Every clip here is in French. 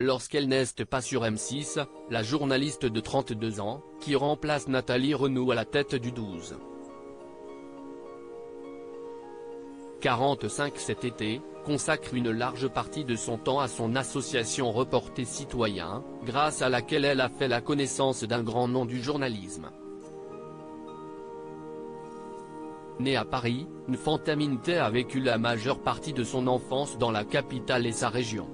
Lorsqu'elle n'est pas sur M6, la journaliste de 32 ans, qui remplace Nathalie Renaud à la tête du 12. 45 cet été, consacre une large partie de son temps à son association Reporter Citoyen, grâce à laquelle elle a fait la connaissance d'un grand nom du journalisme. Née à Paris, Nfantaminte a vécu la majeure partie de son enfance dans la capitale et sa région.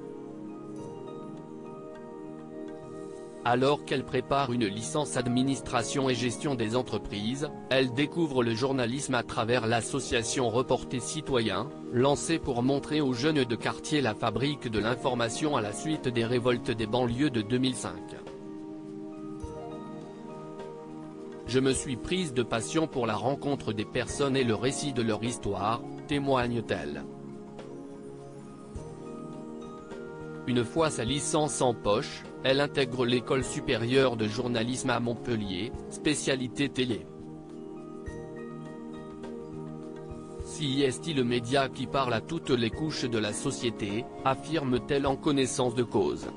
Alors qu'elle prépare une licence administration et gestion des entreprises, elle découvre le journalisme à travers l'association Reporter Citoyen, lancée pour montrer aux jeunes de quartier la fabrique de l'information à la suite des révoltes des banlieues de 2005. Je me suis prise de passion pour la rencontre des personnes et le récit de leur histoire, témoigne-t-elle. Une fois sa licence en poche, elle intègre l'école supérieure de journalisme à Montpellier, spécialité télé. CIST, le média qui parle à toutes les couches de la société, affirme-t-elle en connaissance de cause.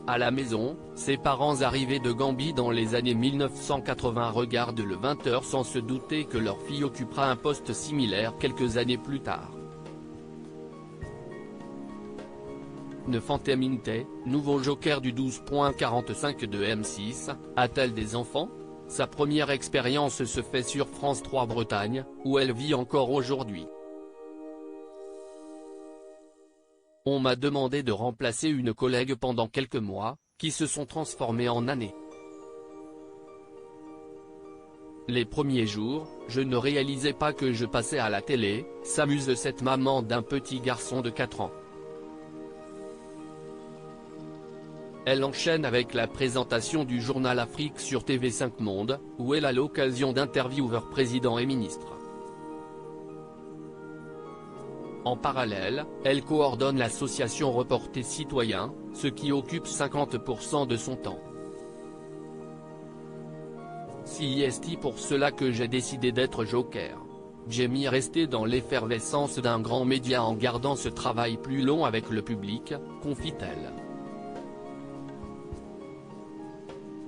À la maison, ses parents arrivés de Gambie dans les années 1980 regardent le 20h sans se douter que leur fille occupera un poste similaire quelques années plus tard. Nfantaminte, nouveau joker du 12.45 de M6, a-t-elle des enfants? Sa première expérience se fait sur France 3 Bretagne, où elle vit encore aujourd'hui. On m'a demandé de remplacer une collègue pendant quelques mois, qui se sont transformés en années. Les premiers jours, je ne réalisais pas que je passais à la télé, s'amuse cette maman d'un petit garçon de 4 ans. Elle enchaîne avec la présentation du journal Afrique sur TV5 Monde, où elle a l'occasion d'intervieweurs présidents et ministres. En parallèle, elle coordonne l'association Reporter Citoyen, ce qui occupe 50% de son temps. CIST, pour cela que j'ai décidé d'être joker. J'aime rester dans l'effervescence d'un grand média en gardant ce travail plus long avec le public, confie-t-elle.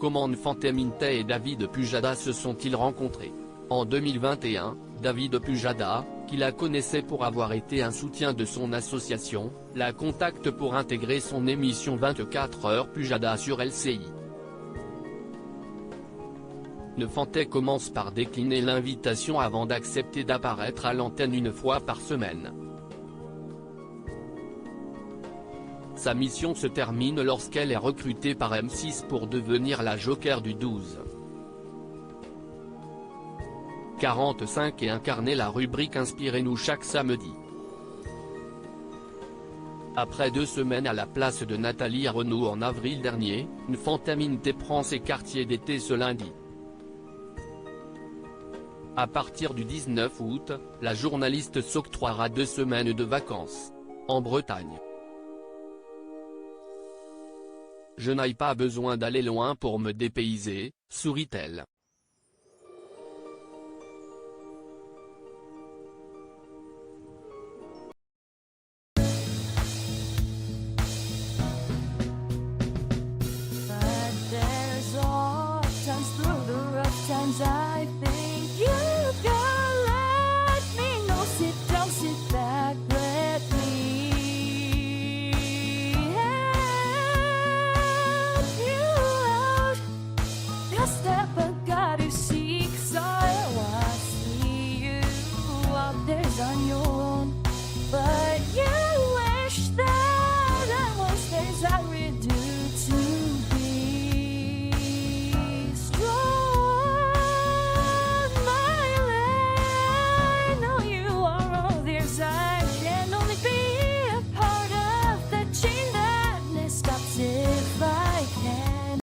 Comment Nfantaminte et David Pujada se sont-ils rencontrés? En 2021, David Pujada, qui la connaissait pour avoir été un soutien de son association, la contacte pour intégrer son émission 24 heures Pujada sur LCI. Nfantaminte commence par décliner l'invitation avant d'accepter d'apparaître à l'antenne une fois par semaine. Sa mission se termine lorsqu'elle est recrutée par M6 pour devenir la joker du 12. 45 et incarner la rubrique Inspirez-nous chaque samedi. Après 2 semaines à la place de Nathalie Renaud en avril dernier, Nfantaminte prend ses quartiers d'été ce lundi. À partir du 19 août, la journaliste s'octroiera 2 semaines de vacances. En Bretagne. Je n'ai pas besoin d'aller loin pour me dépayser, sourit-elle.